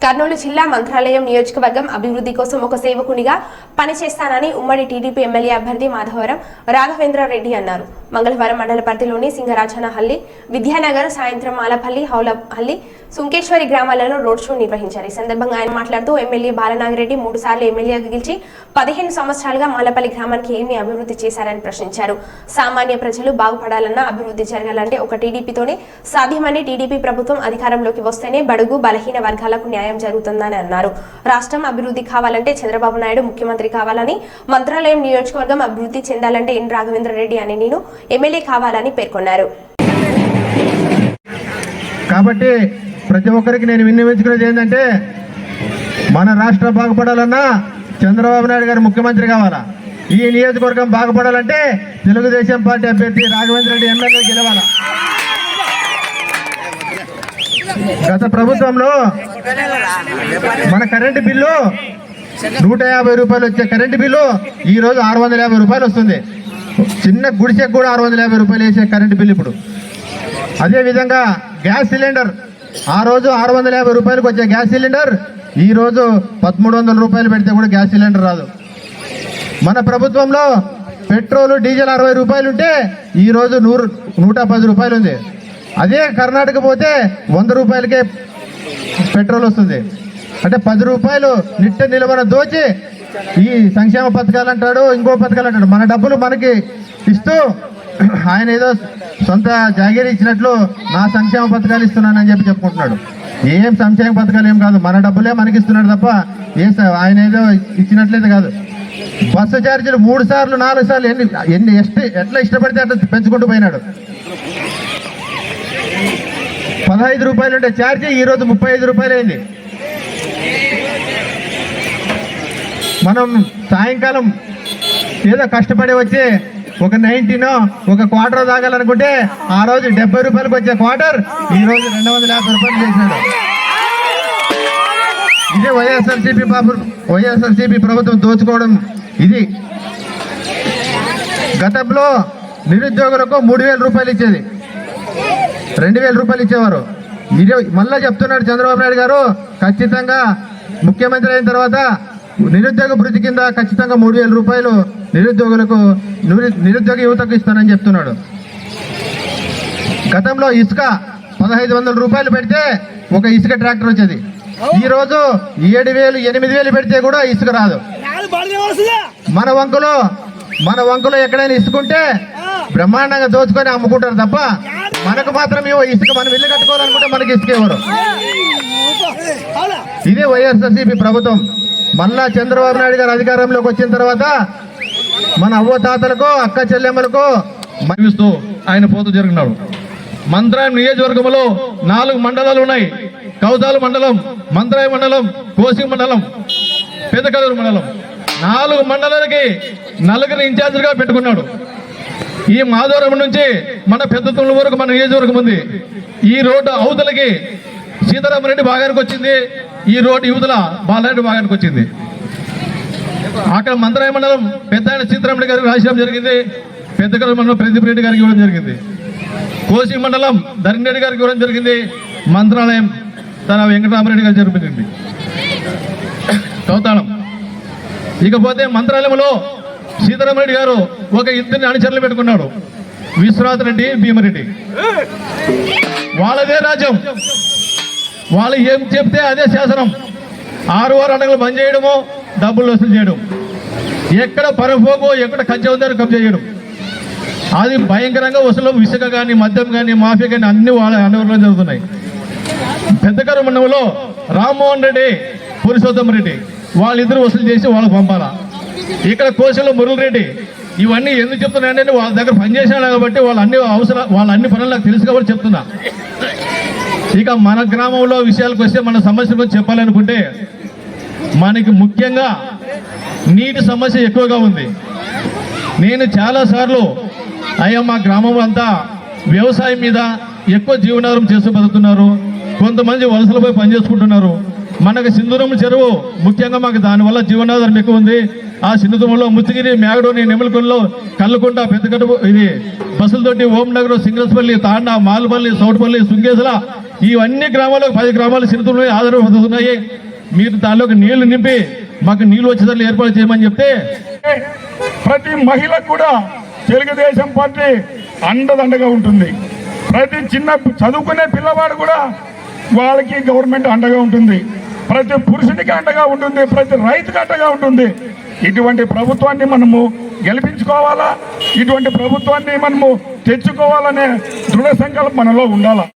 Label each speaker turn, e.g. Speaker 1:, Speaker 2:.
Speaker 1: కర్నూలు జిల్లా మంత్రాలయం నియోజకవర్గం అభివృద్ధి కోసం ఒక సేవకునిగా పనిచేస్తానని ఉమ్మడి టీడీపీ ఎమ్మెల్యే అభ్యర్థి మాధవరం రాఘవేంద్రారెడ్డి అన్నారు. మంగళవారం మండల పరిధిలోని సింగరాజనహల్లి, విద్యానగర్, సాయంత్రం మాలపల్లి, హౌలహల్లి, సుంకేశ్వరి గ్రామాలలో రోడ్ షో నిర్వహించారు. ఈ సందర్భంగా ఆయన మాట్లాడుతూ ఎమ్మెల్యే బాలనాగిరెడ్డి 3 సార్లు ఎమ్మెల్యేగా గెలిచి 15 సంవత్సరాలుగా మాలపల్లి గ్రామానికి ఏమి అభివృద్ధి చేశారని ప్రశ్నించారు. సామాన్య ప్రజలు బాగుపడాలన్నా అభివృద్ధి జరగాలంటే ఒక టీడీపీతోనే సాధ్యమని, టీడీపీ ప్రభుత్వం అధికారంలోకి వస్తేనే బడుగు బలహీన వర్గాలకు న్యాయం జరుగుతుందని అన్నారు. రాష్ట్రం అభివృద్ధి కావాలంటే చంద్రబాబు నాయుడు ముఖ్యమంత్రి కావాలని, మంత్రాలయం నియోజకవర్గం అభివృద్ధి చెందాలంటే ఎన్ రాఘవేంద్రారెడ్డి అని నేను ఎమ్మెల్యే కావాలని పేర్కొన్నారు.
Speaker 2: కాబట్టి ప్రతి ఒక్కరికి నేను విన్నవించుకునేది ఏంటంటే, మన రాష్ట్రం బాగుపడాలన్నా చంద్రబాబు నాయుడు గారు ముఖ్యమంత్రి కావాలా, ఈ నియోజకవర్గం బాగుపడాలంటే తెలుగుదేశం పార్టీ అభ్యర్థి రాఘవేంద్రారెడ్డి ఎమ్మెల్యే గెలవాలా. గత ప్రభుత్వంలో మన కరెంటు బిల్లు 150 రూపాయలు వచ్చే కరెంటు బిల్లు ఈరోజు 650 రూపాయలు వస్తుంది. చిన్న గుడిసెకు కూడా 650 రూపాయలు వేసే కరెంటు బిల్లు ఇప్పుడు. అదేవిధంగా గ్యాస్ సిలిండర్ ఆ రోజు 650 రూపాయలకు వచ్చే గ్యాస్ సిలిండర్ ఈరోజు 1300 రూపాయలు పెడితే కూడా గ్యాస్ సిలిండర్ రాదు. మన ప్రభుత్వంలో పెట్రోలు డీజిల్ 60 రూపాయలు ఉంటే ఈరోజు 110 రూపాయలు ఉంది. అదే కర్ణాటక పోతే 100 రూపాయలకే పెట్రోల్ వస్తుంది. అంటే 10 రూపాయలు నిట్ట నిలవన దోచి ఈ సంక్షేమ పథకాలు అంటాడు, ఇంకో పథకాలు అంటాడు. మన డబ్బులు మనకి ఇస్తూ ఆయన ఏదో సొంత జాగీరు ఇచ్చినట్లు నా సంక్షేమ పథకాలు ఇస్తున్నానని చెప్పుకుంటున్నాడు. ఏం సంక్షేమ పథకాలు ఏం కాదు, మన డబ్బులే మనకి ఇస్తున్నాడు తప్ప ఆయన ఏదో ఇచ్చినట్లయితే కాదు. బస్సు ఛార్జీలు 3 సార్లు 4 సార్లు ఎట్లా ఇష్టపడితే అట్లా పెంచుకుంటూ పోయినాడు. 15 రూపాయలు ఉంటే ఛార్జీ ఈరోజు 35 రూపాయలు అయింది. మనం సాయంకాలం ఏదో కష్టపడి వచ్చి ఒక 90నో ఒక క్వార్టర్ తాగాలనుకుంటే ఆ రోజు 70 రూపాయలకు వచ్చే క్వార్టర్ ఈరోజు 250 రూపాయలు చేసినాడు. ఇదే వైఎస్ఆర్సీపీ ప్రభుత్వం దోచుకోవడం. ఇది గతంలో నిరుద్యోగులకు 3000 రూపాయలు ఇచ్చేది, 2000 రూపాయలు ఇచ్చేవారు. మళ్ళా చెప్తున్నాడు చంద్రబాబు నాయుడు గారు, ఖచ్చితంగా ముఖ్యమంత్రి అయిన తర్వాత నిరుద్యోగ భృతి కింద ఖచ్చితంగా 3000 రూపాయలు నిరుద్యోగ యువతకు ఇస్తానని చెప్తున్నాడు. గతంలో ఇసుక 1500 రూపాయలు పెడితే ఒక ఇసుక ట్రాక్టర్ వచ్చేది. ఈరోజు 7000 8000 పెడితే కూడా ఇసుక రాదు. మన వంకలో ఎక్కడైనా ఇసుకుంటే బ్రహ్మాండంగా దోచుకొని అమ్ముకుంటారు తప్ప మనకు మాత్రం ఇసుక మనం ఇల్లు కట్టుకోవాలనుకుంటే మనకి ఇసుక ఇవ్వరు. ఇదే వైఎస్ఆర్సీపీ ప్రభుత్వం. మళ్ళా చంద్రబాబు నాయుడు గారు అధికారంలోకి వచ్చిన తర్వాత మన అవ్వ తాతలకు అక్క చెల్లెమ్మలకు మరిస్తూ ఆయన పోతూ జరుగుతున్నాడు. మంత్రాలయం నియోజకవర్గంలో 4 మండలాలు ఉన్నాయి. కౌతాలు మండలం, మంత్రాలయం మండలం, కోసి మండలం, పెదకలూరు మండలం. 4 మండలాలకి 4 ఇన్ఛార్జీలుగా పెట్టుకున్నాడు. ఈ మాధవరం నుంచి మన పెద్దతుల వరకు మన నియోజకవర్గం ఉంది. ఈ రోడ్డు అవతలకి సీతారామరెడ్డి భాగానికి వచ్చింది, ఈ రోడ్డు యువతల బాలరెడ్డి భాగానికి వచ్చింది. అక్కడ మంత్రాలయ మండలం పెద్ద ఆయన సీతారామరెడ్డి గారికి రాజీనామా జరిగింది, పెద్దకలూరు మండలం ప్రదీప్ రెడ్డి గారికి ఇవ్వడం జరిగింది. కోసి మండలం ధరణి గారికి ఇవ్వడం జరిగింది. మంత్రాలయం తన వెంకటరామరెడ్డి గారు జరిపింది కౌతాళం. ఇకపోతే మంత్రాలయంలో సీతారామరెడ్డి గారు ఒక 2 అనుచరులు పెట్టుకున్నాడు, విశ్వనాథ్ రెడ్డి, భీమరెడ్డి. వాళ్ళదే రాజ్యం, వాళ్ళు ఏం చెప్తే అదే శాసనం. 6 అడుగులు బంద్ చేయడము, డబ్బులు వసూలు చేయడం, ఎక్కడ పరపోకో ఎక్కడ కబ్జా ఉందో కబ్జా చేయడం. అది భయంకరంగా వసూలు. ఇసుక కానీ, మద్యం కానీ, మాఫియా కానీ అన్ని వాళ్ళ అనువర్లో జరుగుతున్నాయి. పెద్దకరు మండలంలో రామ్మోహన్ రెడ్డి, పురుషోత్తమ రెడ్డి వాళ్ళిద్దరూ వసూలు చేసి వాళ్ళకు పంపాలా. ఇక్కడ కోశలో మురళిరెడ్డి. ఇవన్నీ ఎందుకు చెప్తున్నానంటే వాళ్ళ దగ్గర పనిచేసాను కాబట్టి వాళ్ళ అన్ని పనులు నాకు తెలుసు కాబట్టి చెప్తున్నా. ఇక మన గ్రామంలో విషయాలకు వస్తే మన సమస్య గురించి చెప్పాలనుకుంటే మనకి ముఖ్యంగా నీటి సమస్య ఎక్కువగా ఉంది. నేను చాలాసార్లు అయ్యా మా గ్రామం అంతా వ్యవసాయం మీద ఎక్కువ జీవనాధారం చేస్తూ బతుకుతున్నారు, కొంతమంది వలసలు పోయి పనిచేసుకుంటున్నారు. మనకు సింధూరం చెరువు ముఖ్యంగా మాకు దానివల్ల జీవనాధారం ఎక్కువ ఉంది. ఆ సింధుతుమంలో ముత్తిగిరి, మేగడోని, నెమలకొండలో, కల్లుకుంట, పెద్దకడుపు, ఇది బస్సులతోటి ఓంనగర్, సింగరస్పల్లి, తాండా, మాల్పల్లి, సౌట్పల్లి, సుంగేసల
Speaker 3: ఇవన్నీ గ్రామాలకు 10 గ్రామాలు చిరుతున్నాయి, ఆదరవుతున్నాయి. మీరు దానిలోకి నీళ్లు నింపి మాకు నీళ్లు వచ్చేదాన్ని ఏర్పాటు చేయమని చెప్తే
Speaker 4: ప్రతి మహిళకు కూడా తెలుగుదేశం పార్టీ అండదండగా ఉంటుంది. ప్రతి చిన్న చదువుకునే పిల్లవాడు కూడా వాళ్ళకి గవర్నమెంట్ అండగా ఉంటుంది. ప్రతి పురుషునికి అండగా ఉంటుంది, ప్రతి రైతుకి అండగా ఉంటుంది. ఇటువంటి ప్రభుత్వాన్ని మనము గెలిపించుకోవాలా, ఇటువంటి ప్రభుత్వాన్ని మనము తెచ్చుకోవాలనే దృఢ సంకల్పం మనలో ఉండాలా.